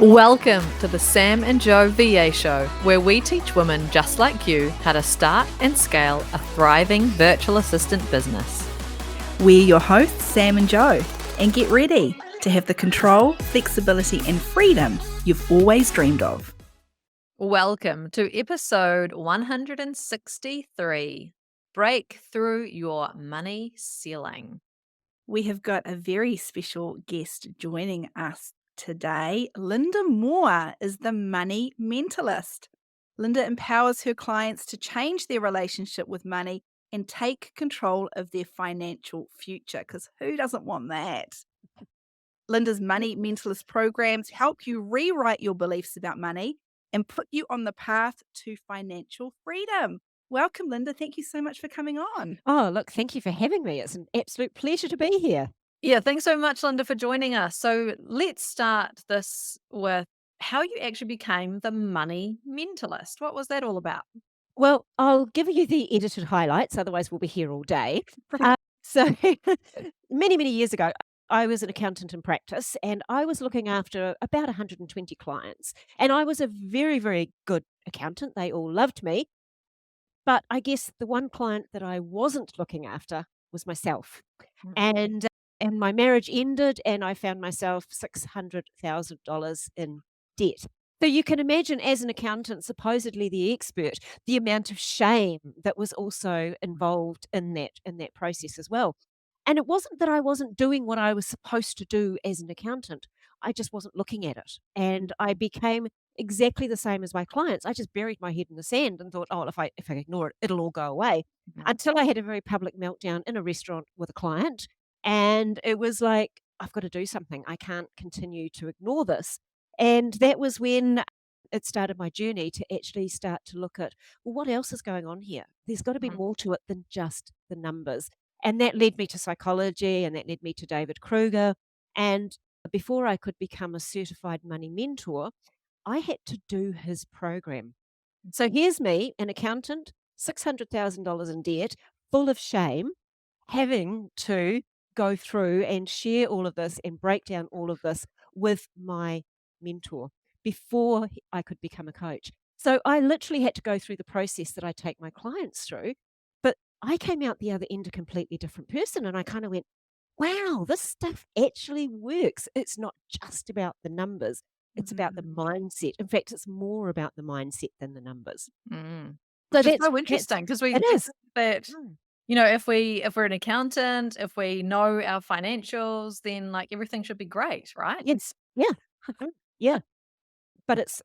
Welcome to the Sam and Joe VA Show, where we teach women just like you how to start and scale a thriving virtual assistant business. We're your hosts, Sam and Joe, and get ready to have the control, flexibility, and freedom you've always dreamed of. Welcome to episode 163, Break Through Your Money Ceiling. We have got a very special guest joining us today. Lynda Moore is the money mentalist. Lynda empowers her clients to change their relationship with money and take control of their financial future, because who doesn't want that? Lynda's money mentalist programs help you rewrite your beliefs about money and put you on the path to financial freedom. Welcome, Lynda. Thank you so much for coming on. Oh, look, thank you for having me. It's an absolute pleasure to be here. Yeah, thanks so much, Lynda, for joining us. So let's start this with how you actually became the money mentalist. What was that all about? Well, I'll give you the edited highlights, otherwise we'll be here all day. So many years ago, I was an accountant in practice and I was looking after about 120 clients. And I was a very good accountant. They all loved me. But I guess the one client that I wasn't looking after was myself. And my marriage ended and I found myself $600,000 in debt. So you can imagine, as an accountant, supposedly the expert, the amount of shame that was also involved in that process as well. And it wasn't that I wasn't doing what I was supposed to do as an accountant. I just wasn't looking at it. And I became exactly the same as my clients. I just buried my head in the sand and thought, oh, if I ignore it, it'll all go away. Until I had a very public meltdown in a restaurant with a client. And it was like, I've got to do something. I can't continue to ignore this. And that was when it started my journey to actually start to look at, well, what else is going on here? There's got to be more to it than just the numbers. And that led me to psychology and that led me to David Kruger. And before I could become a certified money mentor, I had to do his program. So here's me, an accountant, $600,000 in debt, full of shame, having to go through and share all of this and break down all of this with my mentor before I could become a coach. So I literally had to go through the process that I take my clients through, but I came out the other end a completely different person and I kind of went, wow, this stuff actually works. It's not just about the numbers. It's about the mindset. In fact, it's more about the mindset than the numbers. So So that's so interesting because we it is. think that, you know, if we're an accountant, if we know our financials, then like everything should be great, right? Yes. Yeah. Yeah. But it's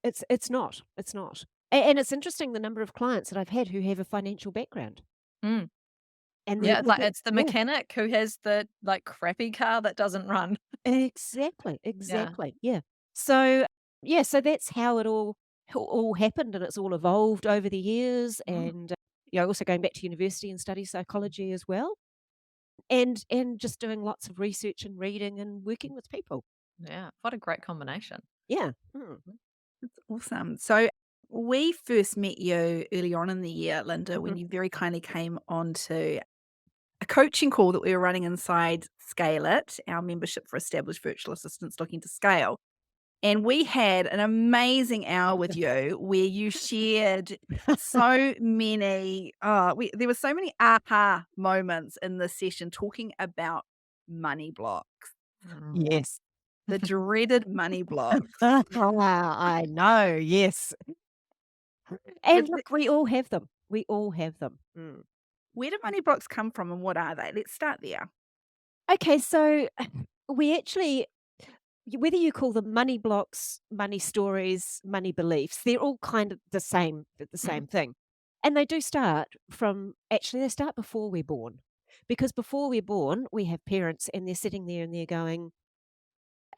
not. It's not. And it's interesting the number of clients that I've had who have a financial background. Mm. And Yeah, like it's the yeah, mechanic who has the like crappy car that doesn't run. exactly. Yeah. So yeah, so that's how it all happened and it's all evolved over the years. And also going back to university and study psychology as well. And just doing lots of research and reading and working with people. Yeah, what a great combination. Yeah. That's awesome. So we first met you early on in the year, Lynda, when Mhm. you very kindly came onto a coaching call that we were running inside Scale It, our membership for established virtual assistants looking to scale. And we had an amazing hour with you where you shared so many, there were so many aha moments in this session talking about money blocks, Yes. the dreaded money blocks. I know, yes. And Which- look, we all have them. We all have them. Where do money blocks come from and what are they? Let's start there. Okay, so we actually, whether you call them money blocks, money stories, money beliefs, they're all kind of the same thing. And they do start they start before we're born. Because before we're born, we have parents and they're sitting there and they're going,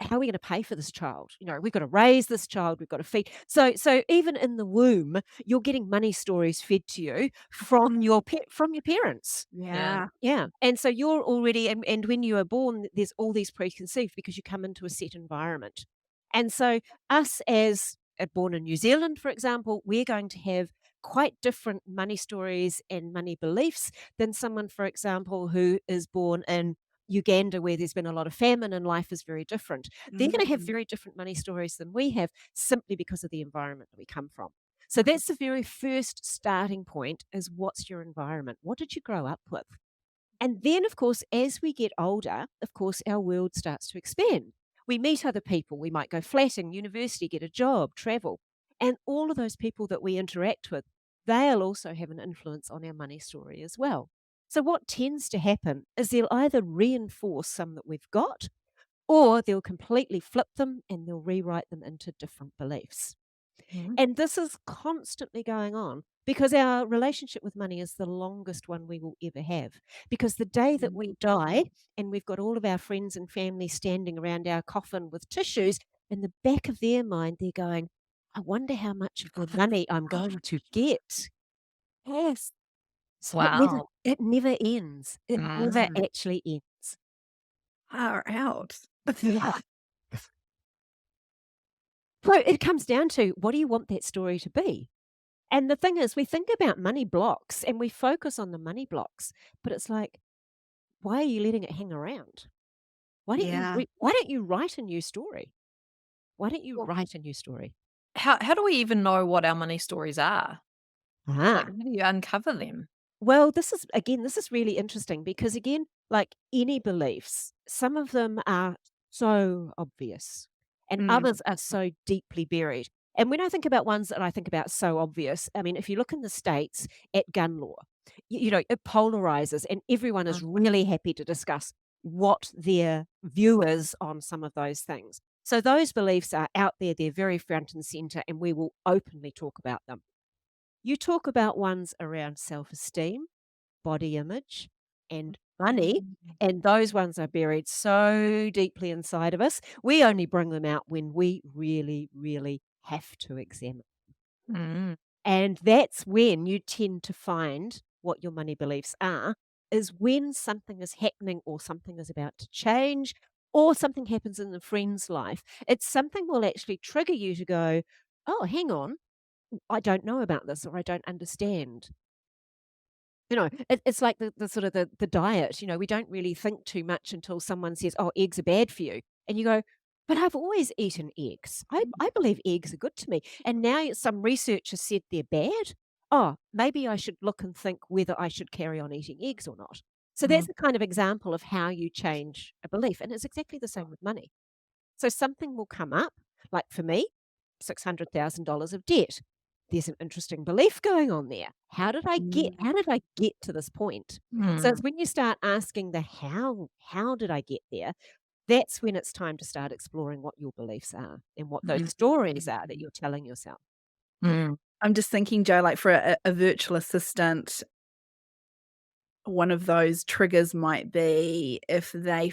how are we going to pay for this child? You know, we've got to raise this child, we've got to feed. So even in the womb, you're getting money stories fed to you from your parents. Yeah. Yeah. And so you're already and when you are born, there's all these preconceived because you come into a set environment. And so us as born in New Zealand, for example, we're going to have quite different money stories and money beliefs than someone, for example, who is born in Uganda, where there's been a lot of famine and life is very different. They're going to have Mm. very different money stories than we have simply because of the environment that we come from. So that's the very first starting point is what's your environment? What did you grow up with? And then, of course, as we get older, of course, our world starts to expand. We meet other people. We might go flat in university, get a job, travel. And all of those people that we interact with, they'll also have an influence on our money story as well. So, what tends to happen is they'll either reinforce some that we've got, or they'll completely flip them and they'll rewrite them into different beliefs. Mm. And this is constantly going on because our relationship with money is the longest one we will ever have. Because the day that we die and we've got all of our friends and family standing around our coffin with tissues, in the back of their mind, they're going, I wonder how much of the money I'm going to get. Yes. So Wow. it never ends. It never Mm. actually ends. Far out. Yeah. So it comes down to what do you want that story to be? And the thing is, we think about money blocks and we focus on the money blocks, but it's like, why are you letting it hang around? Yeah. Why don't you write a new story? Why don't you Well, write a new story? how do we even know what our money stories are? Like, Ah. how do you uncover them? Well, this is really interesting because again, like any beliefs, some of them are so obvious and Mm. others are so deeply buried. And when I think about ones that I think about so obvious, I mean, if you look in the States at gun law, you know, it polarizes and everyone is Mm. really happy to discuss what their view is on some of those things. So those beliefs are out there, they're very front and center, and we will openly talk about them. You talk about ones around self esteem, body image, and money, and those ones are buried so deeply inside of us. We only bring them out when we really, really have to examine. Mm. And that's when you tend to find what your money beliefs are, is when something is happening or something is about to change or something happens in a friend's life. It's something will actually trigger you to go, oh, hang on, I don't know about this or I don't understand. You know, it's like the sort of the diet, you know, we don't really think too much until someone says, "Oh, eggs are bad for you." And you go, "But I've always eaten eggs. I believe eggs are good to me." And now some research has said they're bad. Oh, maybe I should look and think whether I should carry on eating eggs or not. So that's Mm. a kind of example of how you change a belief. And it's exactly the same with money. So something will come up, like for me, $600,000 of debt. There's an interesting belief going on there. Mm. How did I get to this point? So Mm. it's when you start asking the how did I get there? That's when it's time to start exploring what your beliefs are and what those Mm. stories are that you're telling yourself. Mm. I'm just thinking, Joe, like for a virtual assistant, one of those triggers might be if they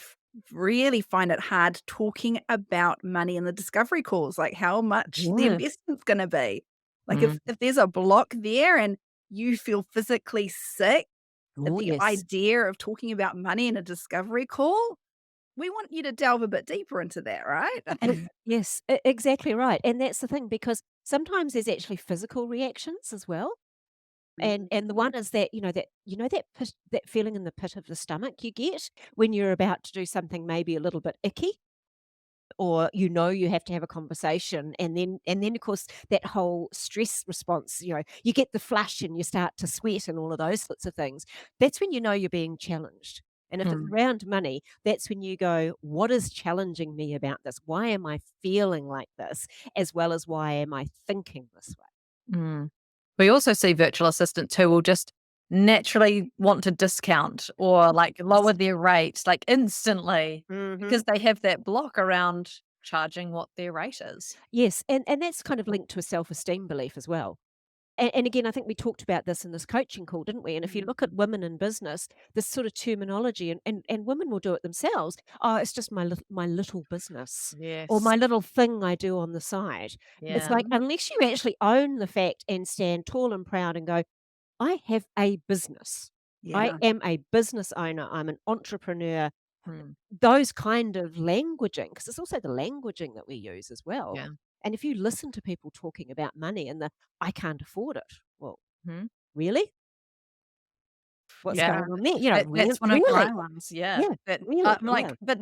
really find it hard talking about money in the discovery calls, like how much the Yeah. investment's going to be. Like Mm. if there's a block there and you feel physically sick at Oh, the yes. idea of talking about money in a discovery call, we want you to delve a bit deeper into that, right? Yes, exactly right. And that's the thing because sometimes there's actually physical reactions as well. And the one is that, that that feeling in the pit of the stomach you get when you're about to do something maybe a little bit icky, or you have to have a conversation, and then of course that whole stress response, you get the flush and you start to sweat and all of those sorts of things. That's when you know you're being challenged. And if it's Mm. around money, that's when you go, what is challenging me about this? Why am I feeling like this? As well as why am I thinking this way? Mm. We also see virtual assistants who will just naturally want to discount or like lower their rates like instantly Mhm. because they have that block around charging what their rate is. Yes, and that's kind of linked to a self-esteem belief as well. And again, I think we talked about this in this coaching call, didn't we? And if you look at women in business, this sort of terminology, and women will do it themselves. Oh, it's just my little business, or Yes. my little thing I do on the side. It's Yeah. like unless you actually own the fact and stand tall and proud and go, I have a business. I Yeah. am a business owner. I'm an entrepreneur. Mm. Those kind of languaging, because it's also the languaging that we use as well. Yeah. And if you listen to people talking about money and the, I can't afford it. Well, Mhm. really? what's Yeah. going on there? You know, That's one of my really? ones, yeah. Yeah, But really, I'm like, yeah. but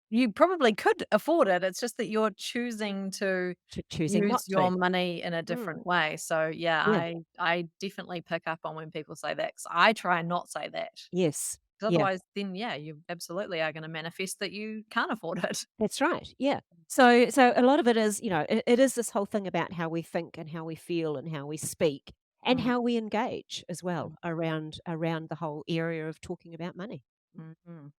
you probably could afford it. It's just that you're choosing to Choosing not use your to. money in a Mm, different way. So, yeah, yeah, I definitely pick up on when people say that 'cause I try and not say that. yes, 'Cause yeah. otherwise, then, yeah, you absolutely are gonna manifest that you can't afford it. That's right. Yeah. So a lot of it is, it is this whole thing about how we think and how we feel and how we speak and Mm, how we engage as well mm, around the whole area of talking about money. mhm.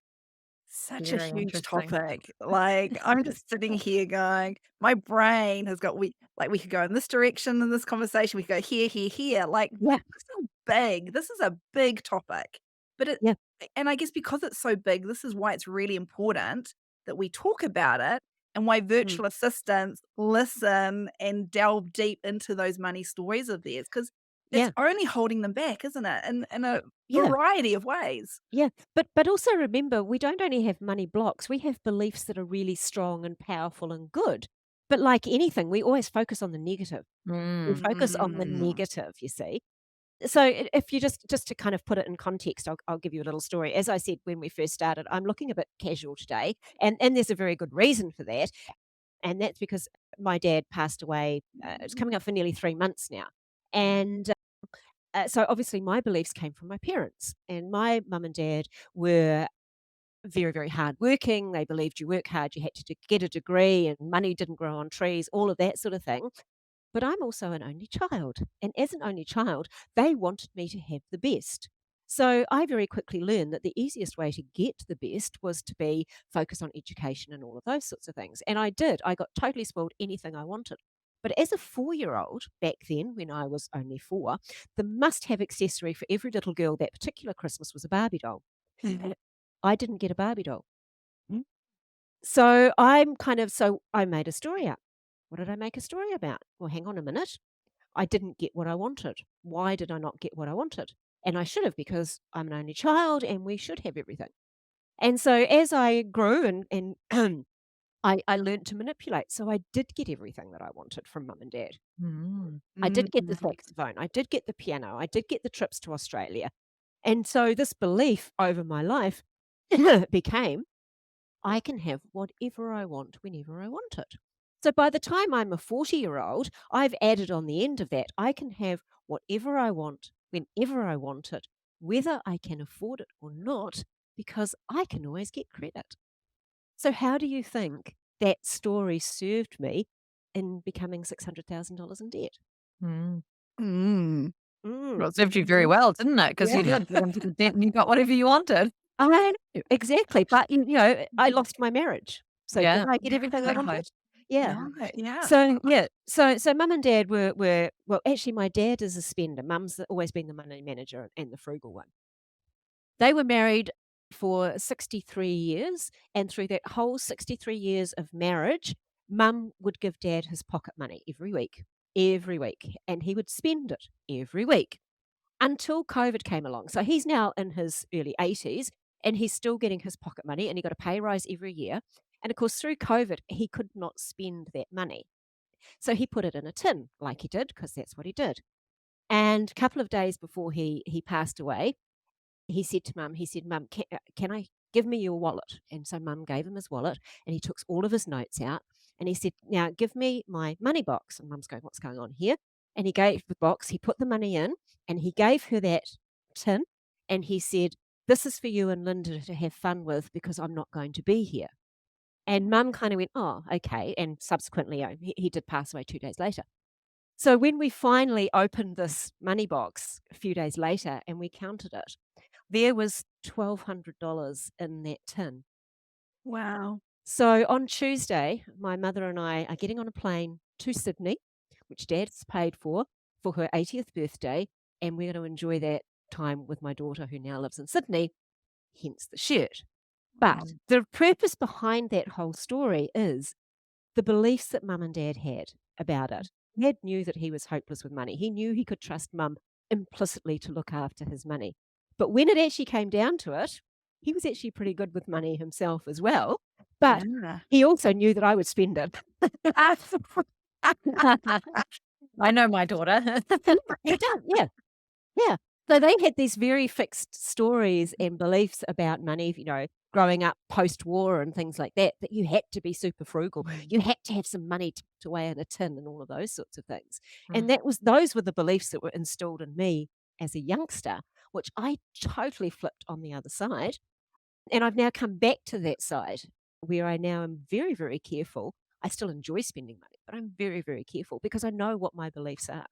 Such a Very huge interesting. topic. Like, I'm just sitting here going, my brain has got we could go in this direction in this conversation, we could go here, here, here. Like, Yeah. this is big. This is a big topic. But Yeah. and I guess because it's so big, this is why it's really important that we talk about it and why Mm. virtual assistants listen and delve deep into those money stories of theirs. Because it's Yeah. only holding them back, isn't it? In a Yeah. variety of ways. Yeah. But also remember, we don't only have money blocks, we have beliefs that are really strong and powerful and good. But like anything, we always focus on the negative. We Mm, focus on the Mm. negative, you see. So if you just to kind of put it in context, I'll give you a little story. As I said when we first started, I'm looking a bit casual today, and there's a very good reason for that, and that's because my dad passed away. It's coming up for nearly 3 months now, and so obviously my beliefs came from my parents, and my mum and dad were very, very hardworking. They believed you work hard, you had to get a degree, and money didn't grow on trees, all of that sort of thing. But I'm also an only child. And as an only child, they wanted me to have the best. So I very quickly learned that the easiest way to get the best was to be focused on education and all of those sorts of things. And I did. I got totally spoiled anything I wanted. But as a 4 year old, back then when I was only four, the must have accessory for every little girl that particular Christmas was a Barbie doll. And I didn't get a Barbie doll. Mm. So I made a story up. What did I make a story about? Well, hang on a minute. I didn't get what I wanted. Why did I not get what I wanted? And I should have, because I'm an only child and we should have everything. And so as I grew and I learned to manipulate. So I did get everything that I wanted from mum and dad. mm. I did get the Mm. saxophone. I did get the piano. I did get the trips to Australia. And so this belief over my life became I can have whatever I want whenever I want it. So by the time I'm a 40-year-old, I've added on the end of that, I can have whatever I want whenever I want it, whether I can afford it or not, because I can always get credit. So how do you think that story served me in becoming $600,000 in debt? Mm. Mm. Well, Mm. it served you very well, didn't it? Because you Yeah. did get into the debt and you got whatever you wanted. I know, exactly. But I lost my marriage. So did Yeah, I get everything I exactly. wanted? Yeah. Yeah, yeah. So yeah, so mum and dad were well. Actually, my dad is a spender. Mum's always been the money manager and the frugal one. They were married for 63 years, and through that whole 63 years of marriage, mum would give dad his pocket money every week, and he would spend it every week until COVID came along. So he's now in his early 80s, and he's still getting his pocket money, and he got a pay rise every year. And of course, through COVID, he could not spend that money. So he put it in a tin, like he did, because that's what he did. And a couple of days before he passed away, he said to mum, Mum, can I give me your wallet? And so mum gave him his wallet, and he took all of his notes out, and he said, now give me my money box. And mum's going, what's going on here? And he gave the box, he put the money in, and he gave her that tin, and he said, this is for you and Linda to have fun with because I'm not going to be here. And mum kind of went, oh, okay. And subsequently, he did pass away 2 days later. So when we finally opened this money box a few days later and we counted it, there was $1,200 in that tin. Wow. So on Tuesday, my mother and I are getting on a plane to Sydney, which Dad's paid for her 80th birthday, and we're going to enjoy that time with my daughter who now lives in Sydney, hence the shirt. But the purpose behind that whole story is the beliefs that mum and dad had about it. Dad knew that he was hopeless with money. He knew he could trust mum implicitly to look after his money. But when it actually came down to it, he was actually pretty good with money himself as well. But Yeah. he also knew that I would spend it. I know my daughter. He did, yeah. Yeah. So they had these very fixed stories and beliefs about money, growing up post-war and things like that, that you had to be super frugal. Mm. You had to have some money tucked away in a tin and all of those sorts of things. Mm. And those were the beliefs that were installed in me as a youngster, which I totally flipped on the other side. And I've now come back to that side where I now am very, very careful. I still enjoy spending money, but I'm very, very careful because I know what my beliefs are.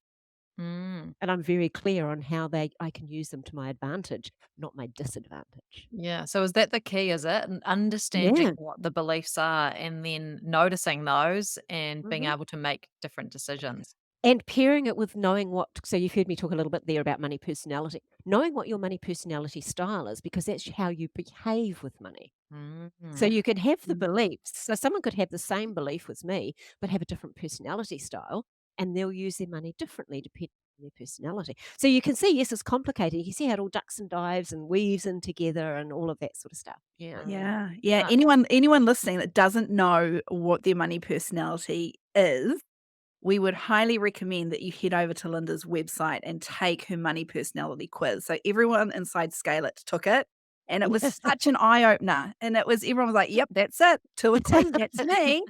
Mm. And I'm very clear on how I can use them to my advantage, not my disadvantage. Yeah. So is that the key, is it? And understanding Yeah. what the beliefs are and then noticing those and being Mhm. able to make different decisions. And pairing it with knowing so you've heard me talk a little bit there about money personality. Knowing what your money personality style is, because that's how you behave with money. So Mm. you could have the Mm. beliefs. So someone could have the same belief with me, but have a different personality style, and they'll use their money differently depending on their personality. So you can see, yes, it's complicated. You can see how it all ducks and dives and weaves in together and all of that sort of stuff. Yeah. Mm. Yeah, yeah. Ah. Anyone listening that doesn't know what their money personality is, we would highly recommend that you head over to Lynda's website and take her money personality quiz. So everyone inside Scale It took it, and it was such an eye opener. And everyone was like, "Yep, that's it, to a T. That's me."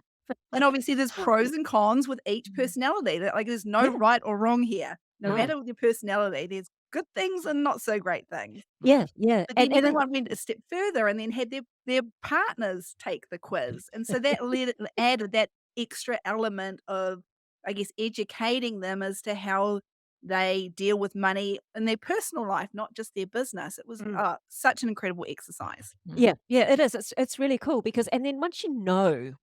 And obviously, there's pros and cons with each personality. That there's no Yeah. right or wrong here. No No. matter what your personality, there's good things and not so great things. Yeah, yeah. But then And then everyone went a step further and then had their partners take the quiz, and so that added that extra element of, I guess, educating them as to how they deal with money in their personal life, not just their business. It was, Mm. such an incredible exercise. Yeah, yeah, it is. It's really cool because and then once you know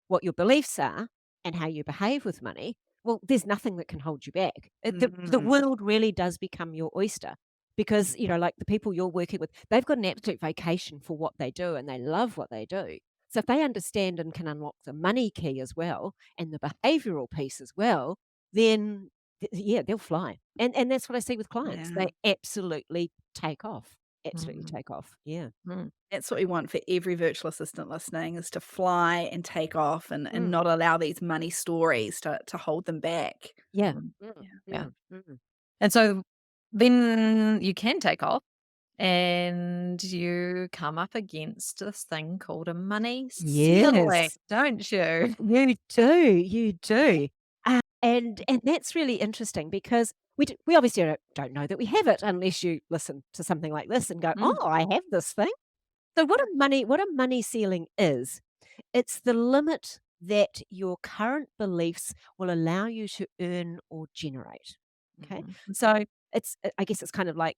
what your beliefs are and how you behave with money, well, there's nothing that can hold you back. The Mm. world really does become your oyster because, like the people you're working with, they've got an absolute vocation for what they do and they love what they do. So if they understand and can unlock the money key as well and the behavioral piece as well, then yeah, they'll fly. And that's what I see with clients. Yeah. They absolutely take off. Absolutely Mm. take off. Yeah. Mm. That's what we want for every virtual assistant listening, is to fly and take off and Mm. not allow these money stories to hold them back. Yeah. Mm. Mm, Yeah. mm. And so then you can take off and you come up against this thing called a money ceiling, Yes, don't you? you do. And that's really interesting because we obviously don't know that we have it unless you listen to something like this and go, Mm. "Oh, I have this thing." So what a money ceiling is, it's the limit that your current beliefs will allow you to earn or generate. Okay. Mhm. So I guess it's kind of like,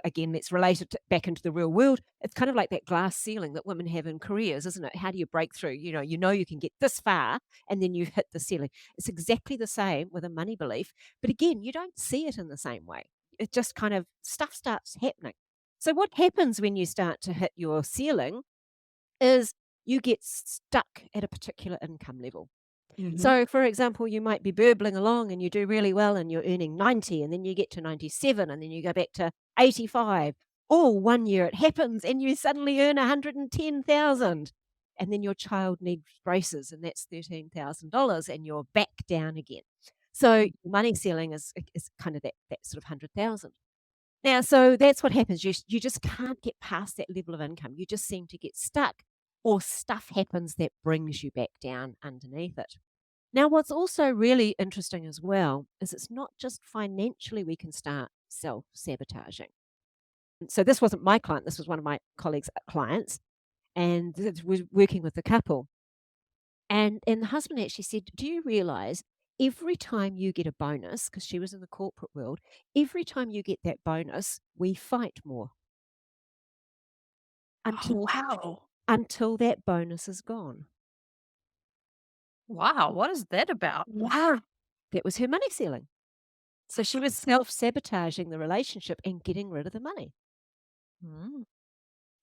again, it's related back into the real world. It's kind of like that glass ceiling that women have in careers, isn't it? How do you break through? You can get this far and then you hit the ceiling. It's exactly the same with a money belief. But again, you don't see it in the same way. It just kind of stuff starts happening. So what happens when you start to hit your ceiling is you get stuck at a particular income level. Mhm. So, for example, you might be burbling along and you do really well and you're earning 90 and then you get to 97 and then you go back to 85. Or one year it happens and you suddenly earn 110,000 and then your child needs braces and that's $13,000 and you're back down again. So, your money ceiling is kind of that sort of 100,000. Now, so that's what happens. You just can't get past that level of income. You just seem to get stuck or stuff happens that brings you back down underneath it. Now, what's also really interesting as well is it's not just financially we can start self sabotaging. So, this wasn't my client, this was one of my colleagues' clients, and it was working with the couple. And the husband actually said, "Do you realize every time you get a bonus, because she was in the corporate world, every time you get that bonus, we fight more Oh, until, wow. until that bonus is gone." Wow, what is that about? Wow. That was her money ceiling. So she was self sabotaging the relationship and getting rid of the money. Mm.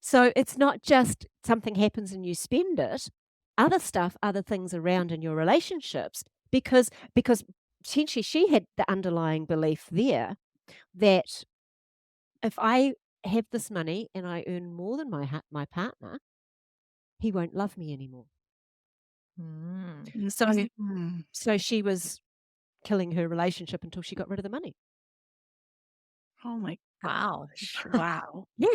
So it's not just something happens and you spend it, other stuff, other things around in your relationships, because potentially she had the underlying belief there that if I have this money and I earn more than my partner, he won't love me anymore. Mm. So Mm. so she was killing her relationship until she got rid of the money. Oh my Wow. Wow. Yeah.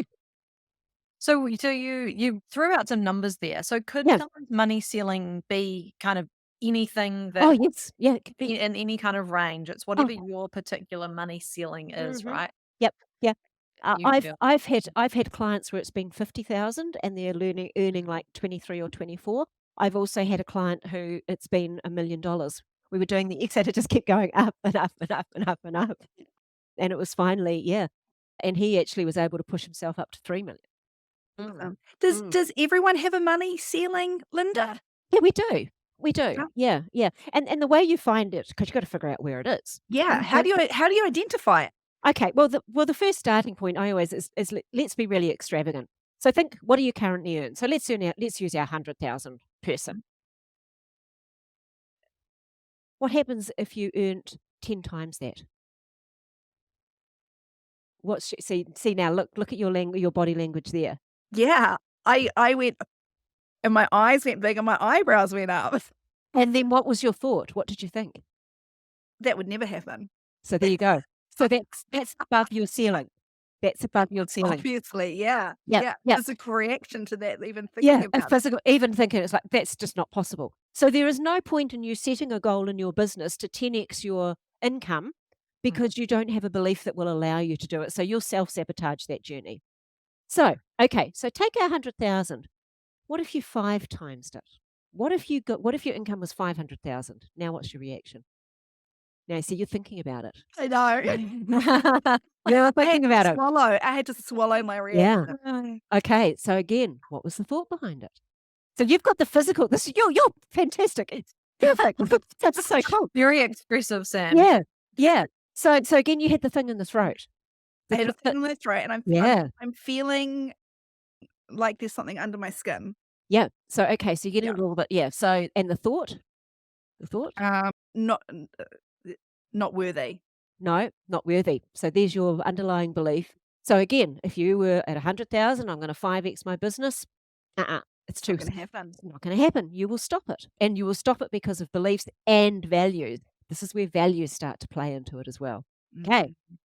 So you threw out some numbers there. So could Yeah. someone's money ceiling be kind of anything Oh, that yes. Yeah, it could be. in any kind of range? It's Oh, whatever your particular money ceiling is, mhm. right? Yep, yeah. You can do it. I've had clients where it's been 50,000 and they're earning like 23 or 24. I've also had a client who it's been $1,000,000. We were doing the exit, it just kept going up and up and up and up and up. And it was finally, yeah. And he actually was able to push himself up to 3,000,000. Mm. Mm. Does everyone have a money ceiling, Linda? Yeah, we do. We do. Yeah. Yeah, yeah. And the way you find it, because 'cause you've gotta figure out where it is. Yeah. So How do you identify it? okay, well, the first starting point I always is let's be really extravagant. So think, what do you currently earn? So let's use our 100,000 person. What happens if you earned 10 times that? See now, look at your body language there. Yeah. I went and my eyes went big and my eyebrows went up. And then what was your thought? What did you think? That would never happen. So there you go. So that's above your ceiling. That's above your ceiling. Obviously, yeah. Yep, Yeah. yep. There's a reaction to that, even Yeah, thinking a about it. physical even thinking it's like, that's just not possible. So there is no point in you setting a goal in your business to 10x your income because you don't have a belief that will allow you to do it. So you'll self-sabotage that journey. So, okay, so take our 100,000. What if you 5 times it? What if your income was 500,000? Now what's your reaction? Now, see, you're thinking about it. I know. You're I had thinking about to it. swallow. I had to swallow my Yeah. reaction. Okay, so again, what was the thought behind it? So you've got the physical. You're fantastic. It's perfect. That's so cool. Very expressive, Sam. Yeah, yeah. So again, you had the thing in the throat. I had a The thing in my throat, and yeah, I'm feeling like there's something under my skin. yeah. So okay, so you're getting Yeah. a little bit, yeah. So and the thought, the thought, Not worthy. no, not worthy. So there's your underlying belief. So again, if you were at 100,000, I'm going to 5x my business. It's too. Not gonna happen. It's not going to happen. You will stop it, and you will stop it because of beliefs and values. This is where values start to play into it as well. Okay. Mhm.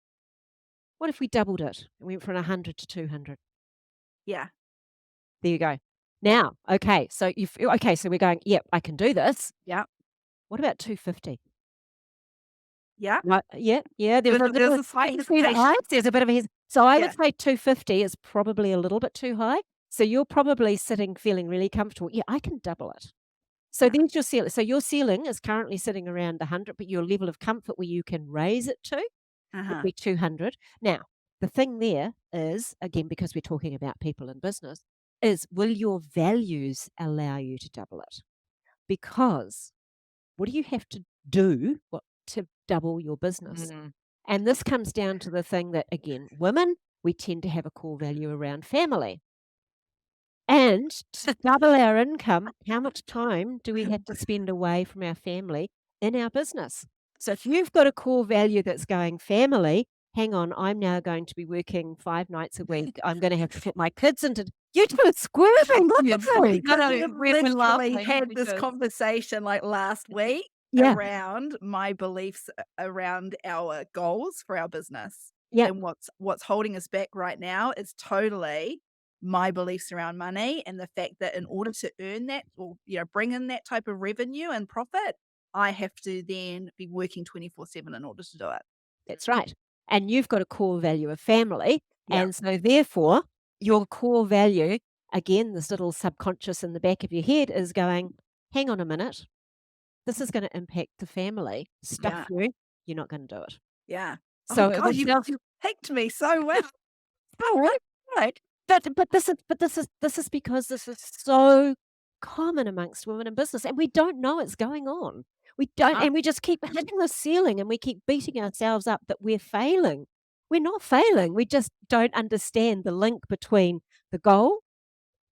What if we doubled it and went from 100 to 200? Yeah. There you go. Now, okay, so okay, so we're going, yep, I can do this. Yeah. What about 250? Yeah. Right, yeah, yeah. There's a slight hesitation. There's a bit of a so I would Yeah. say 250 is probably a little bit too high. So you're probably sitting feeling really comfortable. Yeah, I can double it. So Yeah. there's your ceiling. So your ceiling is currently sitting around the 100, but your level of comfort where you can raise it to would Uh-huh. be 200. Now, the thing there is, again, because we're talking about people in business, is will your values allow you to double it? Because what do you have to do to double your business? Mm. And this comes down to the thing that, again, women, we tend to have a core value around family. And to double our income, how much time do we have to spend away from our family in our business? So if you've got a core value that's going family, hang on, I'm now going to be working 5 nights a week. I'm going to have to put my kids into you two are squirming. Look at me. No, no, We've we've been literally laughing had this because conversation like last week Yeah. around my beliefs around our goals for our business. Yeah. And what's holding us back right now is totally my beliefs around money and the fact that in order to earn that or bring in that type of revenue and profit, I have to then be working 24/7 in order to do it. That's right. And you've got a core value of family. Yeah. And so therefore, your core value, again, this little subconscious in the back of your head is going, hang on a minute. This is going to impact the family. Stuff you. You're not going to do it. Yeah. So Oh it God, was you picked me so well. all right, right. But this is because this is so common amongst women in business, and we don't know it's going on. We don't, Huh? and we just keep hitting the ceiling, and we keep beating ourselves up that we're failing. We're not failing. We just don't understand the link between the goal,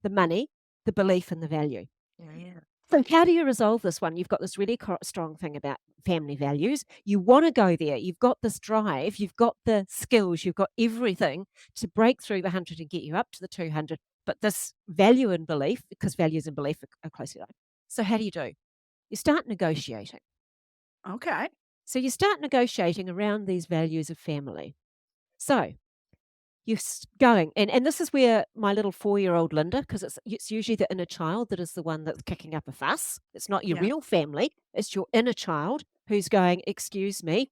the money, the belief, and the value. yeah. So how do you resolve this one? You've got this really strong thing about family values. You want to go there. You've got this drive. You've got the skills. You've got everything to break through the 100 and get you up to the 200. But this value and belief, because values and belief are closely linked. So how do? You start negotiating. Okay. So you start negotiating around these values of family. So you're going, and this is where my little 4-year-old Linda, because it's usually the inner child that is the one that's kicking up a fuss. It's not your Yeah. real family. It's your inner child who's going, "Excuse me,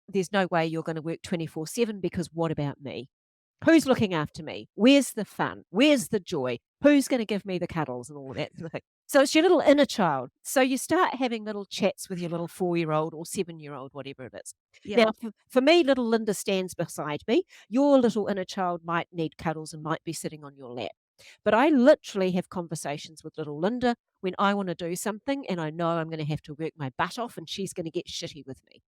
there's no way you're going to work 24/7 because what about me? Who's looking after me? Where's the fun? Where's the joy? Who's going to give me the cuddles and all of that sort of thing?" So it's your little inner child. So you start having little chats with your little 4-year-old or 7-year-old, whatever it is. Yeah. Now, for me, little Linda stands beside me. Your little inner child might need cuddles and might be sitting on your lap. But I literally have conversations with little Linda when I want to do something and I know I'm going to have to work my butt off and she's going to get shitty with me,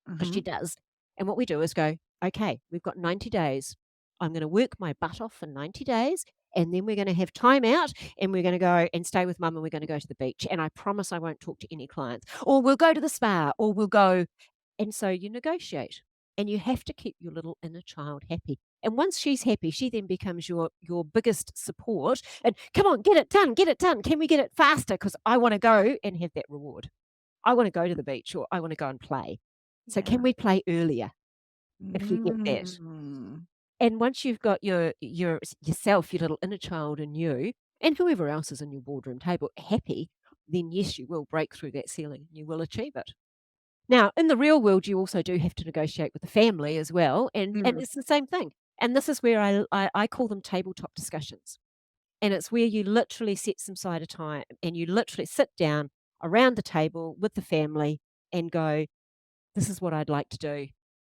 because she Mhm. does. And what we do is go, okay, we've got 90 days. I'm going to work my butt off for 90 days. And then we're going to have time out and we're going to go and stay with mum and we're going to go to the beach. And I promise I won't talk to any clients. Or we'll go to the spa or we'll go. And so you negotiate and you have to keep your little inner child happy. And once she's happy, she then becomes your biggest support. And come on, get it done, get it done. Can we get it faster? Because I want to go and have that reward. I want to go to the beach or I want to go and play. So can Yeah. we play earlier if you get that? Mm. And once you've got yourself, your little inner child and you, and whoever else is in your boardroom table happy, then yes, you will break through that ceiling. You will achieve it. Now, in the real world, you also do have to negotiate with the family as well, and Mm. it's the same thing. And this is where I call them tabletop discussions. And it's where you literally set some side of time and you literally sit down around the table with the family and go, this is what I'd like to do.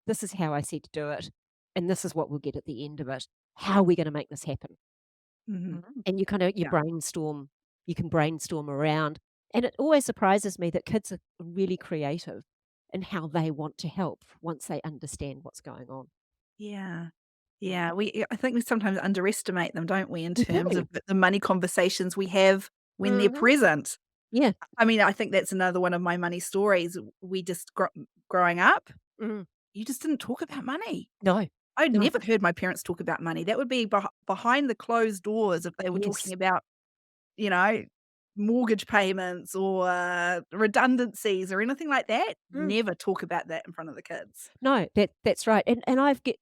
This is how I said to do it. And this is what we'll get at the end of it. How are we going to make this happen? Mhm. Mm. And you Yeah. brainstorm, you can brainstorm around. And it always surprises me that kids are really creative in how they want to help once they understand what's going on. Yeah. Yeah, I think we sometimes underestimate them, don't we, in We terms do. of the money conversations we have when they're Hmm. present. Yeah. I mean, I think that's another one of my money stories. We just growing up, Mm. you just didn't talk about money. No. I'd No. never heard my parents talk about money. That would be behind the closed doors if they were talking Yes. about, you know, mortgage payments or redundancies or anything like that. Mm. Never talk about that in front of the kids. No, that's right. And I've get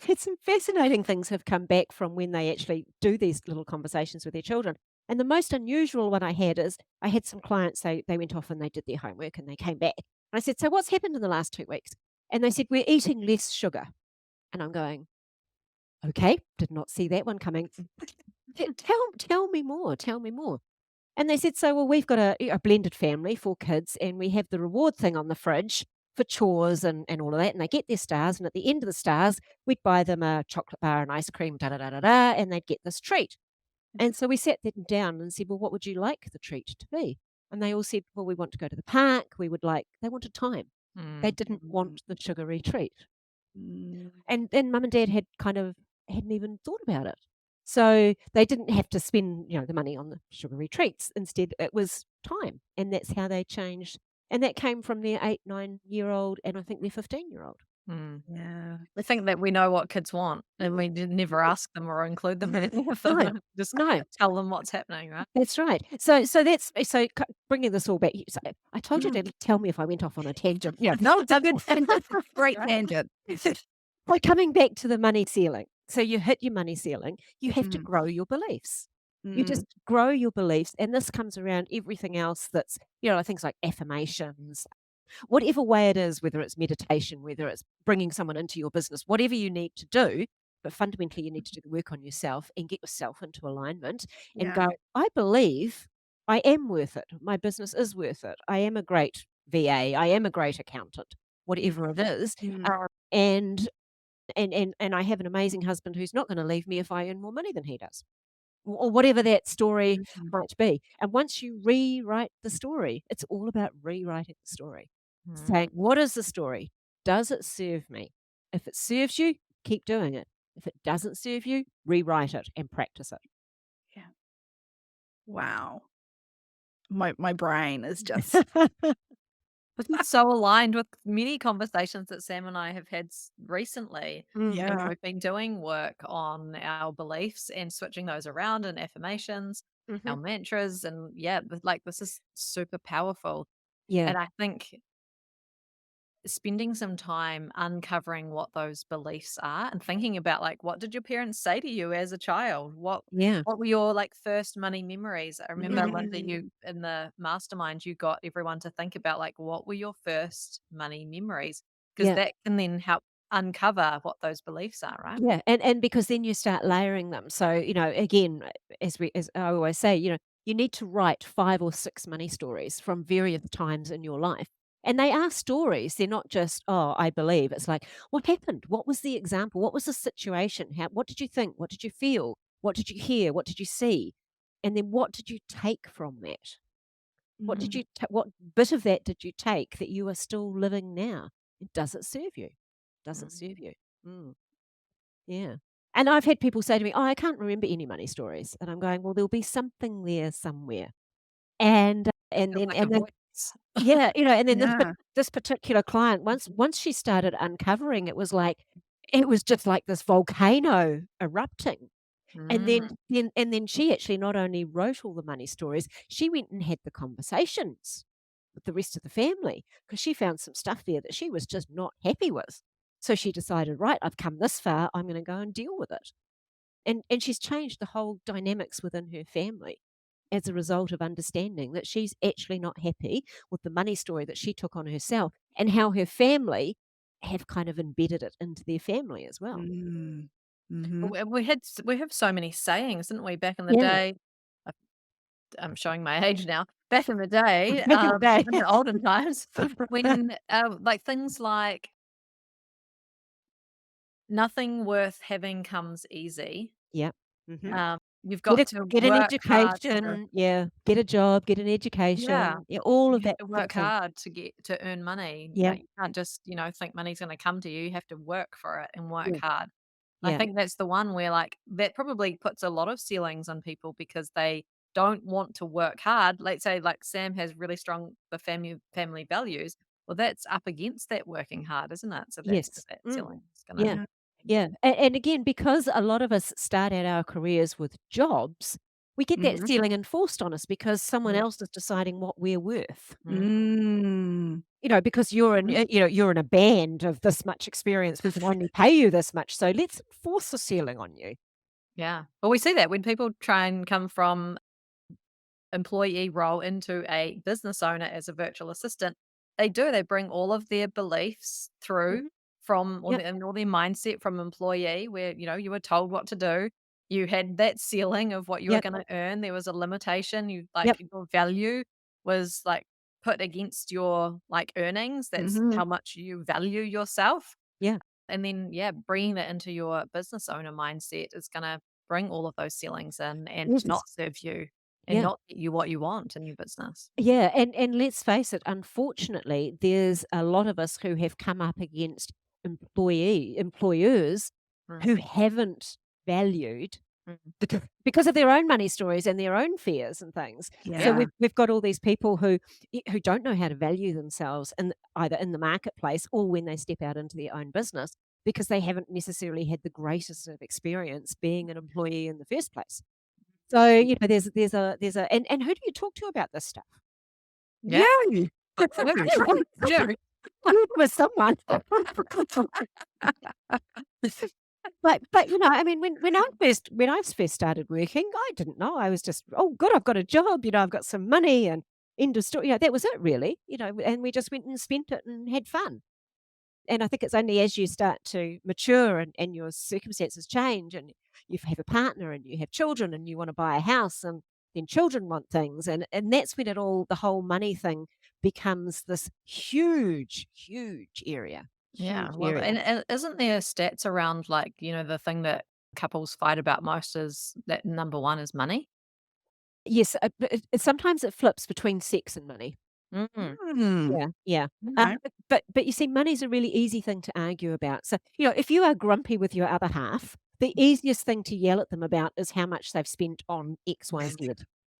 had some fascinating things have come back from when they actually do these little conversations with their children. And the most unusual one I had is I had some clients, they went off and they did their homework and they came back. And I said, "So what's happened in the last 2 weeks?" And they said, "We're eating less sugar." And I'm going, "Okay, did not see that one coming. Tell me more. Tell me more." And they said, "So, well, we've got a blended family, 4 kids, and we have the reward thing on the fridge for chores and all of that. And they get their stars. And at the end of the stars, we'd buy them a chocolate bar and ice cream, da da da da da, and they'd get this treat." And so we sat them down and said, "Well, what would you like the treat to be?" And they all said, "Well, we want to go to the park. They wanted time. They Mm. didn't want the sugary treat." Mm, And then mum and dad hadn't even thought about it. So they didn't have to spend, the money on the sugary treats. Instead, it was time. And that's how they changed. And that came from their 8, 9-year-old and I think their 15-year-old. Mm. yeah. We think that we know what kids want, and we never ask them or include them in any of No, them. Just no, tell them what's happening, right? that's right. So bringing this all back. So I told you Mm. to tell me if I went off on a tangent. Yeah. No, it's a good great tangent. Well, coming back to the money ceiling. So you hit your money ceiling, you have to Mm, grow your beliefs. You mm, just grow your beliefs, and this comes around everything else that's, things like affirmations, whatever way it is, whether it's meditation, whether it's bringing someone into your business, whatever you need to do. But fundamentally, you need to do the work on yourself and get yourself into alignment and yeah. go, I believe I am worth it. My business is worth it. I am a great VA. I am a great accountant, whatever it is. Mm, And I have an amazing husband who's not gonna leave me if I earn more money than he does, or whatever that story mm, might be. And once you rewrite the story, it's all about rewriting the story. Mm. Saying, "What is the story? Does it serve me? If it serves you, keep doing it. If it doesn't serve you, rewrite it and practice it." yeah. Wow. My brain is just This is so aligned with many conversations that Sam and I have had recently. Mm, And yeah. we've been doing work on our beliefs and switching those around and affirmations, our mhm. mantras. And yeah, like this is super powerful. Yeah. And I think spending some time uncovering what those beliefs are and thinking about, like, what did your parents say to you as a child? Yeah. What were your, like, first money memories? I remember, Linda, Mm. you in the mastermind, you got everyone to think about, like, what were your first money memories? Because Yeah. that can then help uncover what those beliefs are, right? Yeah, and because then you start layering them. So, again, as I always say, you need to write 5 or 6 money stories from various times in your life. And they are stories. They're not just, "Oh, I believe." It's like, "What happened? What was the example? What was the situation? What did you think? What did you feel? What did you hear? What did you see? And then what did you take from that? Mm. What bit of that did you take that you are still living now? And does it serve you? Does it Mm. serve you?" Mm. Yeah. And I've had people say to me, "Oh, I can't remember any money stories." And I'm going, "Well, there'll be something there somewhere." And Feel then like a voice. yeah, and then Yeah. this particular client, once she started uncovering, it was just like this volcano erupting. And Mm. then she actually not only wrote all the money stories, she went and had the conversations with the rest of the family because she found some stuff there that she was just not happy with. So she decided, right, I've come this far, I'm going to go and deal with it. And she's changed the whole dynamics within her family as a result of understanding that she's actually not happy with the money story that she took on herself and how her family have kind of embedded it into their family as well. Mm. Mhm. We have so many sayings, didn't we, back in the Yeah. day? I I'm showing my age now. Back in the day, Back in the day. in the olden times, when, like, things like, "Nothing worth having comes easy." Yeah. Mhm. You've got to Get an work hard to. education, yeah, get a job, get an Yeah. education, yeah, all You of have that to sort of work thing. hard to earn money. Yeah, Like, you can't just, think money's gonna come to you. You have to work for it and work yeah, hard. I yeah, think that's the one where, like, that probably puts a lot of ceilings on people because they don't want to work hard. Let's say, like, Sam has really strong the family values. Well, that's up against that working hard, isn't it? So that's where yes, that ceiling's gonna. yeah, Yeah. yeah, and again, because a lot of us start out our careers with jobs, we get that Mhm. ceiling enforced on us because someone Mm, else is deciding what we're worth. mm, Mm. Because you're in a band of this much experience, we can only pay you this much, so let's enforce a ceiling on you. yeah. Well, we see that when people try and come from employee role into a business owner as a virtual assistant, they do. They bring all of their beliefs through Mhm. from Yep, all their mindset from employee, where you were told what to do. You had that ceiling of what you were yep, going to earn. There was a limitation. You yep, like your value was like put against your like earnings. That's Mhm. how much you value yourself. yeah, And then, yeah, bringing that into your business owner mindset is going to bring all of those ceilings in and not yes, serve you and yeah. not get you what you want in your business. Yeah, and let's face it, unfortunately, there's a lot of us who have come up against employers Mm, who haven't valued mm, because of their own money stories and their own fears and things. So yeah, Yeah. we've got all these people who don't know how to value themselves either in the marketplace or when they step out into their own business because they haven't necessarily had the greatest of experience being an employee in the first place. So, and who do you talk to about this stuff? yeah. You. Yeah. With someone. But, I mean, when I first started working, I didn't know. I was just, "Oh, good, I've got a job, I've got some money," and end of story. That was it really, and we just went and spent it and had fun. And I think it's only as you start to mature and your circumstances change and you have a partner and you have children and you want to buy a house and then children want things and that's when the whole money thing becomes this huge, huge area. Yeah, Huge well, area. and isn't there stats around, like, the thing that couples fight about most is that number 1 is money? Yes, but sometimes it flips between sex and money. Mm, Mm. Yeah, yeah. Okay. But you see, money's a really easy thing to argue about. So, if you are grumpy with your other half, the easiest thing to yell at them about is how much they've spent on X, Y, Z.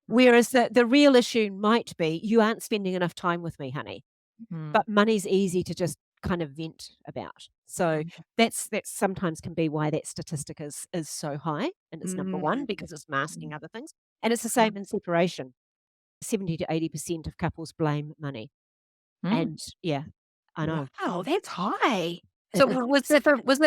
Whereas the real issue might be, "You aren't spending enough time with me, honey." mm, But money's easy to just kind of vent about. So mm, that's sometimes can be why that statistic is so high and it's number Mm. 1 because it's masking other things. And it's the mm, same in separation. 70 to 80% of couples blame money. mm. And yeah. I know. Wow, that's high. So was that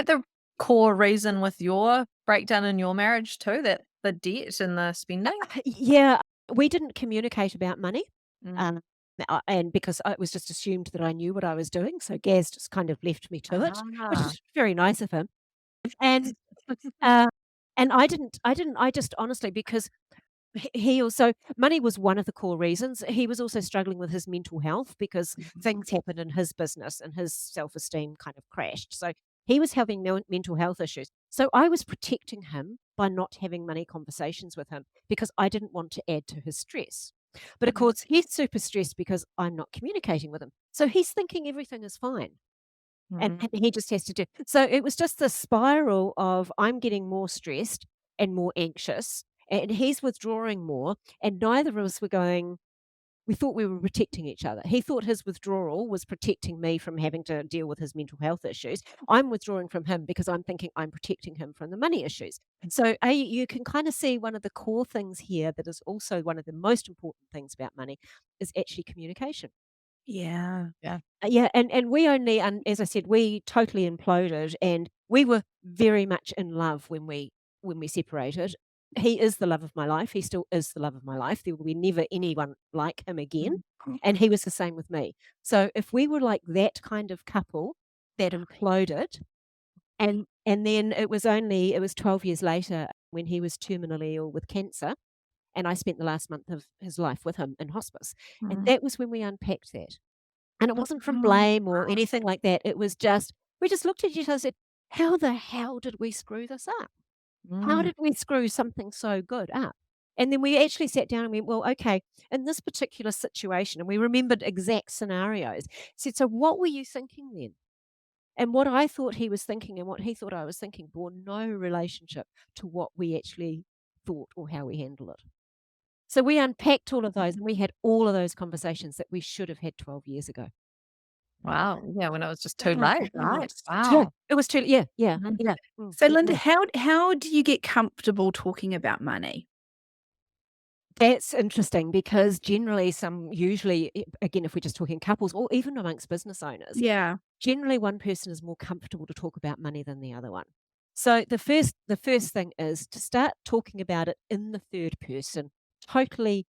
the core reason with your breakdown in your marriage too, that the debt and the spending? Yeah, we didn't communicate about money, Mm. um, and because it was just assumed that I knew what I was doing, so Gaz just kind of left me to it, which Ah. is very nice of him. And, uh, and I just honestly because he also money was one of the core reasons. He was also struggling with his mental health because things happened in his business and his self-esteem kind of crashed. So he was having mental health issues. So I was protecting him by not having money conversations with him because I didn't want to add to his stress. But of Mhm. course, he's super stressed because I'm not communicating with him. So he's thinking everything is fine. And Mhm. he just has to do so it was just the spiral of I'm getting more stressed and more anxious, and he's withdrawing more, and neither of us were going we thought we were protecting each other. He thought his withdrawal was protecting me from having to deal with his mental health issues. I'm withdrawing from him because I'm thinking I'm protecting him from the money issues. So you can kind of see one of the core things here that is also one of the most important things about money is actually communication. Yeah. Yeah. Yeah, and we only and as I said, we totally imploded, and we were very much in love when we separated. He is the love of my life. He still is the love of my life. There will be never anyone like him again, Mhm. and he was the same with me. So if we were like that kind of couple that imploded, and then it was 12 years later when he was terminally ill with cancer, and I spent the last month of his life with him in hospice, and Mhm. that was when we unpacked that. And it wasn't from Oh, blame or anything like that. It was just we just looked at each other and said, "How the hell did we screw this up? How Mm. did we screw something so good up?" And then we actually sat down and went, "Well, okay, in this particular situation," and we remembered exact scenarios. Said, "So what were you thinking then?" And what I thought he was thinking and what he thought I was thinking bore no relationship to what we actually thought or how we handled it. So we unpacked all of those and we had all of those conversations that we should have had 12 years ago. Wow. Yeah, when it was just too oh late, right? goodness. True. Wow. It was too yeah, yeah, Mhm. yeah. So, It Linda, was. how do you get comfortable talking about money? That's interesting because generally usually, again, if we're just talking couples or even amongst business owners, Yeah. generally one person is more comfortable to talk about money than the other one. So the first thing is to start talking about it in the third person, totally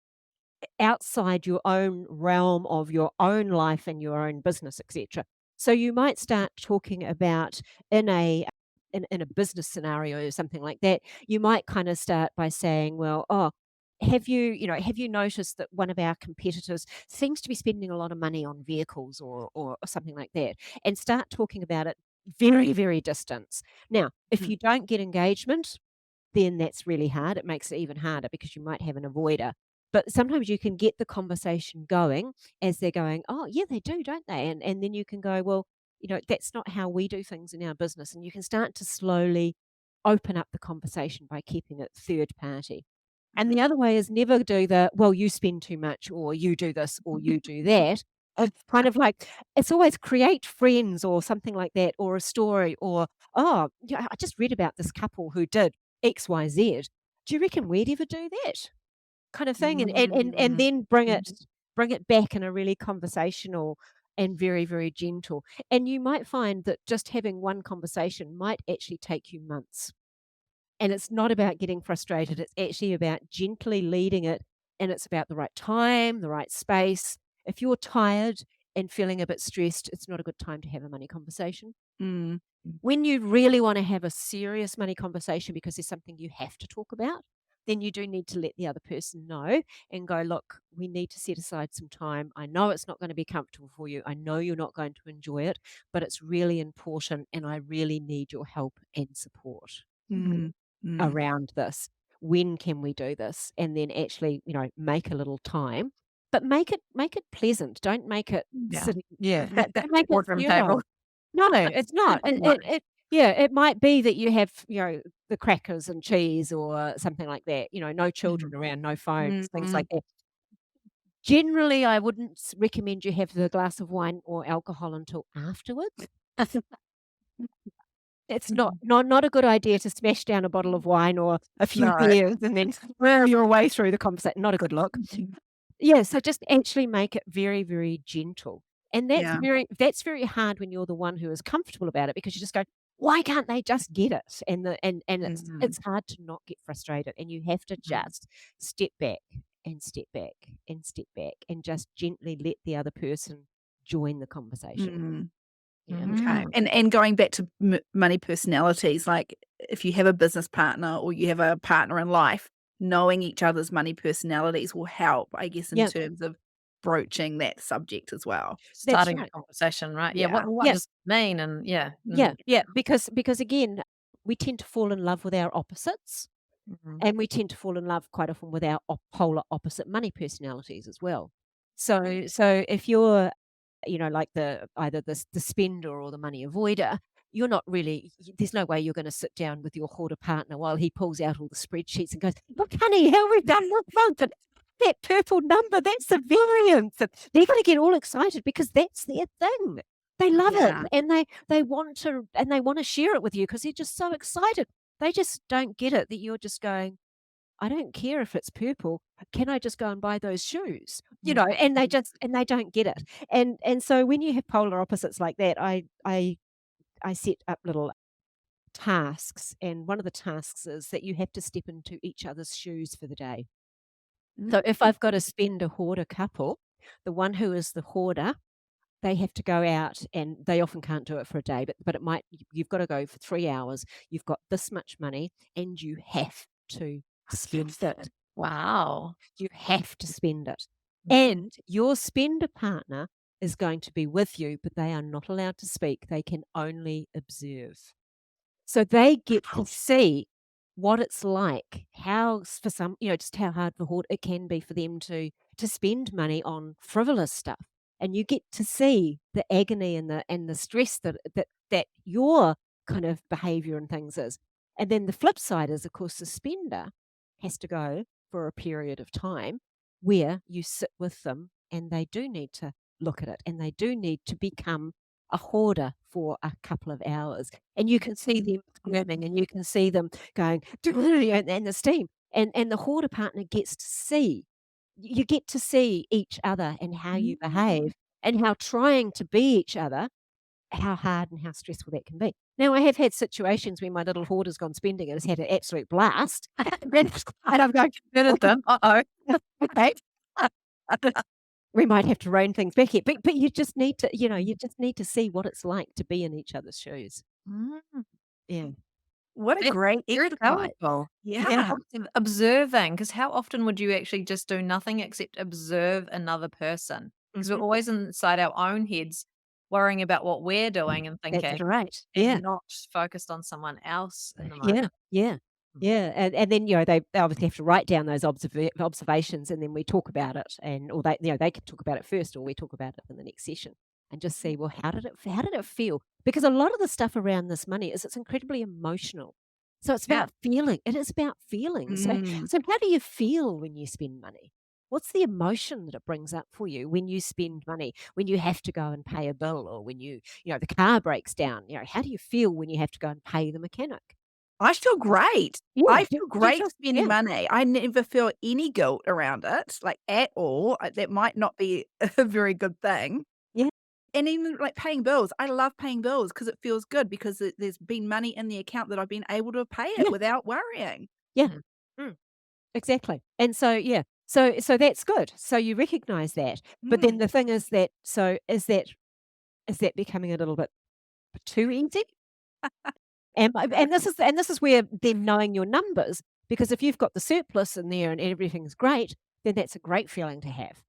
outside your own realm of your own life and your own business, etc. So you might start talking about in a in a business scenario or something like that. You might kind of start by saying, "Well, oh, have you noticed that one of our competitors seems to be spending a lot of money on vehicles or something like that?" And start talking about it very, very distance. Now, if Mhm. you don't get engagement, then that's really hard. It makes it even harder because you might have an avoider. But sometimes you can get the conversation going as they're going, "Oh, yeah, they do, don't they?" And then you can go, "Well, that's not how we do things in our business." And you can start to slowly open up the conversation by keeping it third party. And the other way is never do the, "Well, you spend too much," or "You do this," or "You do that." It's kind of like it's always create friends or something like that, or a story, or, "Oh, yeah, I just read about this couple who did XYZ. Do you reckon we'd ever do that?" Kind of thing, and Mm. then bring it back in a really conversational and very, very gentle. And you might find that just having one conversation might actually take you months. And it's not about getting frustrated, it's actually about gently leading it, and it's about the right time, the right space. If you're tired and feeling a bit stressed, it's not a good time to have a money conversation. Mm. When you really want to have a serious money conversation because there's something you have to talk about, then you do need to let the other person know and go, "Look, we need to set aside some time. I know it's not going to be comfortable for you. I know you're not going to enjoy it, but it's really important and I really need your help and support Mm. Mm. around this. When can we do this?" And then actually, make a little time, but make it pleasant. Don't make it Yeah. sitting, Yeah. That don't make it boardroom table. sterile. No, it's not. Right. Yeah, it might be that you have, the crackers and cheese or something like that, no children Mhm. around, no phones, things Mm. like that. Generally, I wouldn't recommend you have the glass of wine or alcohol until afterwards. It's not a good idea to smash down a bottle of wine or a few No. beers and then swirl your way through the conversation. Not a good look. Mhm. Yeah, so just actually make it very, very gentle. And Yeah. that's very hard when you're the one who is comfortable about it because you just go, "Why can't they just get it?" And Mhm. it's hard to not get frustrated, and you have to Mhm. just step back and step back and step back and just gently let the other person join the conversation. Mm. Yeah. Okay. And going back to money personalities, like if you have a business partner or you have a partner in life, knowing each other's money personalities will help, I guess, in Yeah, terms of broaching that subject as well. that's Starting a right. conversation, right? Yeah, Yeah. what Yeah, does it mean? And yeah. yeah, yeah, because again, we tend to fall in love with our opposites, Mhm. and we tend to fall in love quite often with our polar opposite money personalities as well. So if you're, like either the spender or the money avoider, you're not really. There's no way you're going to sit down with your hoarder partner while he pulls out all the spreadsheets and goes, "Look, honey, how we've done this month, and that purple number, that's the variance." And they're going to get all excited because that's their thing. They love it, Yeah. and they want to share it with you because they're just so excited. They just don't get it that you're just going, "I don't care if it's purple. Can I just go and buy those shoes?" And they Mhm. just and they don't get it. And so when you have polar opposites like that, I set up little tasks, and one of the tasks is that you have to step into each other's shoes for the day. Mm. So if I've got a spender hoarder couple, the one who is the hoarder, they have to go out, and they often can't do it for a day, but you've got to go for 3 hours. You've got this much money, and you have to spend it. Wow. You have to spend it. Mhm. And your spender partner is going to be with you, but they are not allowed to speak. They can only observe. So they get to see what it's like, for some, just how hard for hoard it can be for them to spend money on frivolous stuff. And you get to see the agony and the stress that your kind of behavior and things is. And then the flip side is, of course, the spender has to go for a period of time where you sit with them and they do need to look at it and they do need to become a hoarder for a couple of hours, and you can see them squirming, and you can see them going, and the steam. And the hoarder partner gets to see, you get to see each other and how you Mm. behave and how trying to be each other, how hard and how stressful that can be. Now, I have had situations where my little hoarder's gone spending and has had an absolute blast. And I'm going, Did it then. Uh-oh. okay, we might have to rein things back here. But you just need to, you just need to see what it's like to be in each other's shoes. Mm. Yeah. What a It's great very exercise. powerful. Yeah, Yeah. observing, because how often would you actually just do nothing except observe another person? Because 'Cause we're Mhm. always inside our own heads worrying about what we're doing and That's thinking, right. Yeah. and not focused on someone else in the Yeah. moment. Yeah. Mm. Yeah. And then, they obviously have to write down those observations, and then we talk about it, or they can talk about it first, or we talk about it in the next session and just see, well, how did it feel? Because a lot of the stuff around this money it's incredibly emotional. So it's Yeah. about feeling. It is about feelings. So, Mm. so how do you feel when you spend money? What's the emotion that it brings up for you when you spend money, when you have to go and pay a bill, or when the car breaks down? How do you feel when you have to go and pay the mechanic? I feel great. Yeah, I feel do you great feel spending yeah, money. I never feel any guilt around it, like, at all. That might not be a very good thing. yeah, And even, like, paying bills, I love paying bills because it feels good because there's been money in the account that I've been able to pay it yeah, without worrying. yeah, Mhm. mm, exactly. And so, yeah, so that's good. So you recognize that. But then Mm. the thing is that, so is that becoming a little bit too easy? And this is where them knowing your numbers, because if you've got the surplus in there and everything's great, then that's a great feeling to have.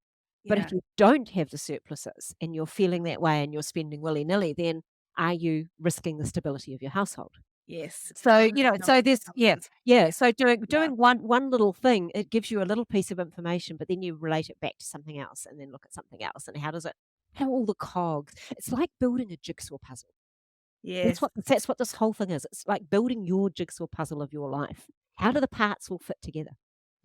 But Yeah. if you don't have the surpluses and you're feeling that way and you're spending willy-nilly, then are you risking the stability of your household? Yes. So, Don't know so there's yeah, numbers. yeah. Yeah. So doing Yeah. doing one little thing, it gives you a little piece of information, but then you relate it back to something else and then look at something else and how all the cogs. It's like building a jigsaw puzzle. That's Yes. what that's what this whole thing is. It's like building your jigsaw puzzle of your life. How do the parts all fit together?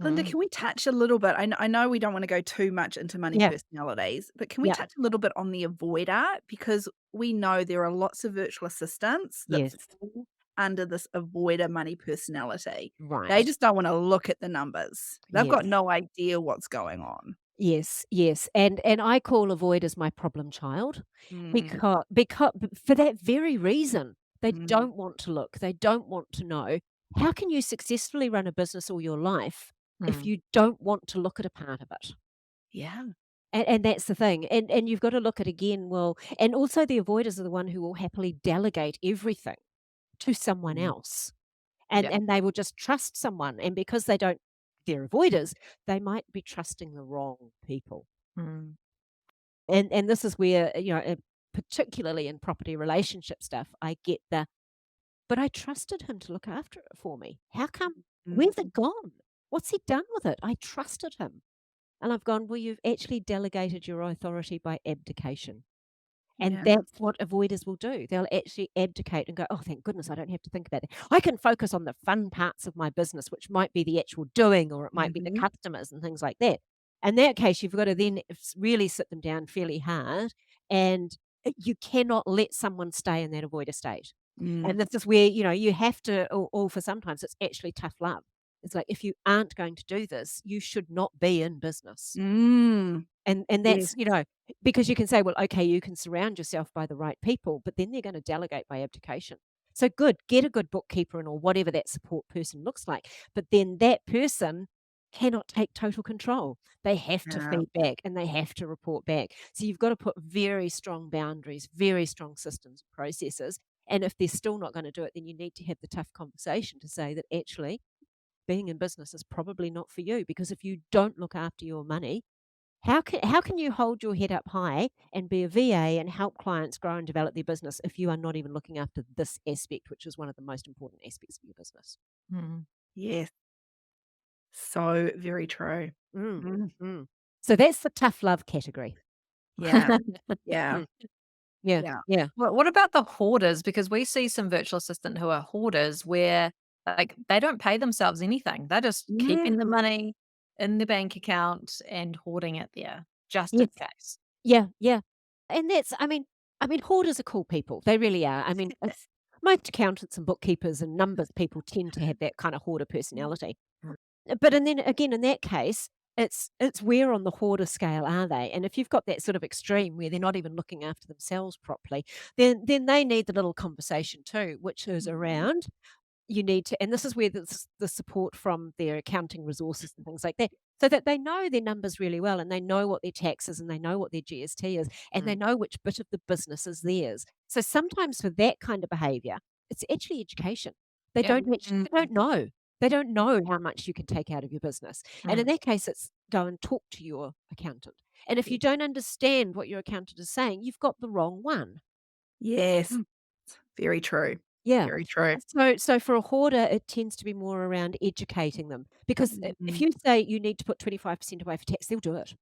Linda, Mm. can we touch a little bit? I know we don't want to go too much into money Yeah, personalities, but can we yeah, touch a little bit on the avoider? Because we know there are lots of virtual assistants that yes, fall under this avoider money personality. They right, just don't want to look at the numbers. They've yes. got no idea what's going on. Yes, yes, and I call avoiders my problem child Mm, because for that very reason. They mm, don't want to look, they don't want to know. How can you successfully run a business all your life if Mm, you don't want to look at a part of it? yeah. And that's the thing, and you've got to look at again, well, and also the avoiders are the one who will happily delegate everything to someone Mm, else, yeah. and they will just trust someone, and because they're avoiders, they might be trusting the wrong people. Mm, And this is where, particularly in property relationship stuff, I get "But I trusted him to look after it for me. How come mm, where's it gone? What's he done with it? I trusted him." And I've gone, "Well, you've actually delegated your authority by abdication." And yeah. that's what avoiders will do. They'll actually abdicate and go, "Oh, thank goodness I don't have to think about that. I can focus on the fun parts of my business, which might be the actual doing, or it might be the Mhm. customers and things like that." In that case, you've got to then really sit them down fairly hard, and you cannot let someone stay in that avoider state. Mm, And this is where, you have to, or for sometimes it's actually tough love. It's like, if you aren't going to do this, you should not be in business. mm, And yes. that's, because you can say, well, okay, you can surround yourself by the right people, but then they're going to delegate by abdication. So good, get a good bookkeeper and or whatever that support person looks like. But then that person cannot take total control. They have to Yeah. feedback and they have to report back. So you've got to put very strong boundaries, very strong systems and processes. And if they're still not going to do it, then you need to have the tough conversation to say that actually being in business is probably not for you, because if you don't look after your money, how can you hold your head up high and be a VA and help clients grow and develop their business if you are not even looking after this aspect, which is one of the most important aspects of your business? mm, Yes. So very true. Mm, Mm, mm. So that's the tough love category. yeah. Yeah. Mm, yeah, Yeah. yeah. what about the hoarders? Because we see some virtual assistant who are hoarders where, like, they don't pay themselves anything. They're just Mm, keeping the money in the bank account and hoarding it there just in Yes. case. Yeah, yeah. And that's I mean, hoarders are cool people. They really are. I mean, most accountants and bookkeepers and numbers people tend to have that kind of hoarder personality. Mm, But and then again, in that case, it's where on the hoarder scale are they? And if you've got that sort of extreme where they're not even looking after themselves properly, then they need the little conversation too, which is around, you need to, and this is where the support from their accounting resources and things like that, so that they know their numbers really well, and they know what their tax is, and they know what their GST is, and they mm, know which bit of the business is theirs. So sometimes for that kind of behavior, it's actually education. They yeah. don't actually, they mm, don't know. They don't know how much you can take out of your business. And in Mm, that case, it's go and talk to your accountant. And if yeah. you don't understand what your accountant is saying, you've got the wrong one. Yes. Mm. Very true. Yeah. Very true. So for a hoarder, it tends to be more around educating them, because if Mm, you say you need to put 25% away for tax, they'll do it.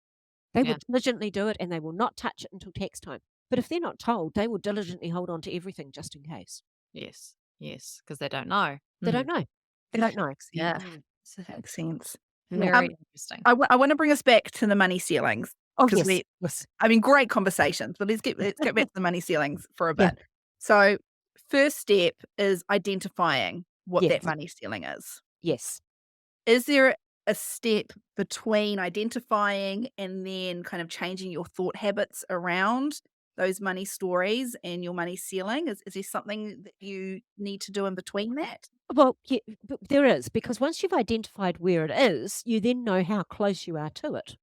They will yeah. diligently do it, and they will not touch it until tax time. But if they're not told, they will diligently hold on to everything just in case. Yes. Yes. Because they don't know. They don't Mm, know. They don't know. makes sense. yeah. Mm. So Makes sense. Yeah. very interesting. I wanna bring us back to the money ceilings Oh, because yes. Yes. I mean, great conversations, but let's get back to the money ceilings for a Yeah. bit. So, first step is identifying what that Yes. money ceiling is. Yes. Is there a step between identifying and then kind of changing your thought habits around those money stories and your money ceiling? Is there something that you need to do in between that? Well, yeah, there is, because once you've identified where it is, you then know how close you are to it.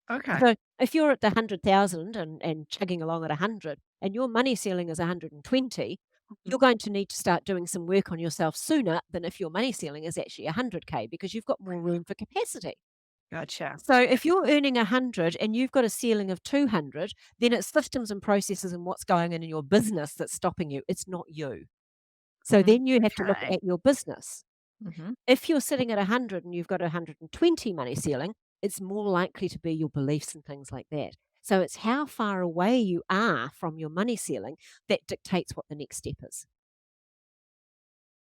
Okay. So if you're at the 100,000 and chugging along at 100, and your money ceiling is 120, Mhm. you're going to need to start doing some work on yourself sooner than if your money ceiling is actually 100K, because you've got more room for capacity. Gotcha. So if you're earning 100 and you've got a ceiling of 200, then it's systems and processes and what's going on in your business that's stopping you. It's not you. So Mm, then you have to look Okay. at your business. mhm. If you're sitting at 100 and you've got a 120 money ceiling, it's more likely to be your beliefs and things like that. So it's how far away you are from your money ceiling that dictates what the next step is.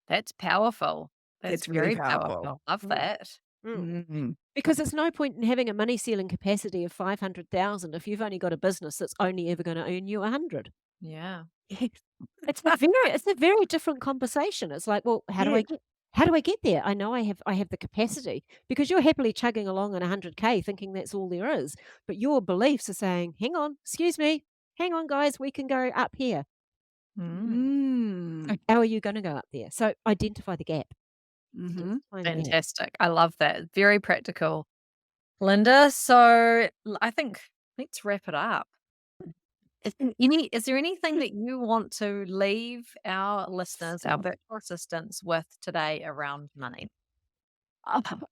That's powerful. That's That's really very powerful. powerful. Love Mm, that. mm. Mhm. Because it's no point in having a money ceiling capacity of 500,000 if you've only got a business that's only ever going to earn you 100. Yeah. Yes. It's a very different conversation. It's like, well, how do I Yes. get How do I get there? I know I have the capacity, because you're happily chugging along on 100K thinking that's all there is. But your beliefs are saying, hang on, excuse me, hang on, guys, we can go up here. Mm. Mm. How are you going to go up there? So identify the gap. Mhm. Identify the gap. Fantastic. I love that. Very practical. Linda, so I think let's wrap it up. Is there anything that you want to leave our listeners, our virtual assistants, with today around money?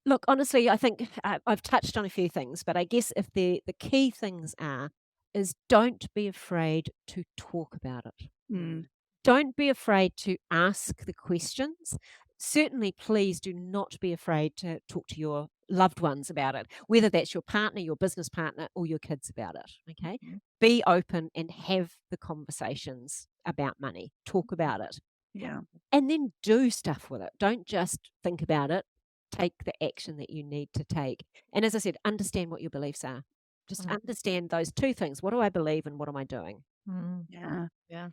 Look, honestly, I think I've touched on a few things, but I guess if the key things is don't be afraid to talk about it. Mm. Don't be afraid to ask the questions. Certainly, please do not be afraid to talk to your loved ones about it, whether that's your partner, your business partner, or your kids about it. Okay. Mhm. Be open and have the conversations about money. Talk about it. Yeah. And then do stuff with it. Don't just think about it. Take the action that you need to take. And as I said, understand what your beliefs are. Just Mm. understand those two things. What do I believe and what am I doing? Mm. Yeah. Yeah.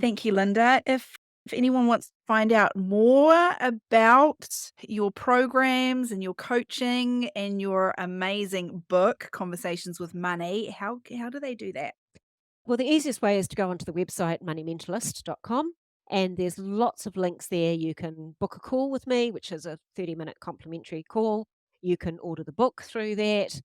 Thank you, Linda. If anyone wants to find out more about your programs and your coaching and your amazing book, Conversations with Money, how do they do that? Well, the easiest way is to go onto the website moneymentalist.com, and there's lots of links there. You can book a call with me, which is a 30-minute complimentary call. You can order the book through that.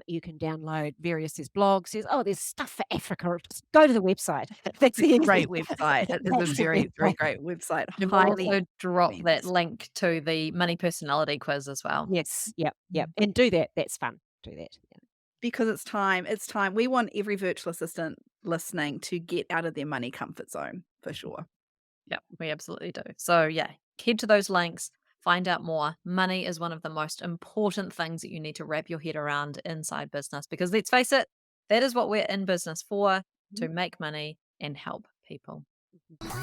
You can download there's blogs. There's stuff for Africa. Just go to the website. That's It's the a great easy. website. It is a That's the very, very website. great website. You've Highly also dropped recommend. that link to the money personality quiz as well. Yes. Yep. And do that. That's fun. Do that. Yeah. Because it's time. It's time. We want every virtual assistant listening to get out of their money comfort zone, for sure. Yeah, we absolutely do. So, yeah, head to those links, find out more. Money is one of the most important things that you need to wrap your head around inside business because let's face it, that is what we're in business for, to make money and help people.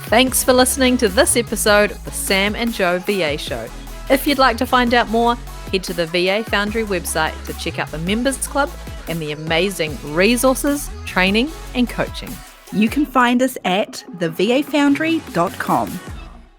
Thanks for listening to this episode of the Sam and Joe VA Show. If you'd like to find out more, head to the VA Foundry website to check out the Members Club and the amazing resources, training, and coaching. You can find us at thevafoundry.com.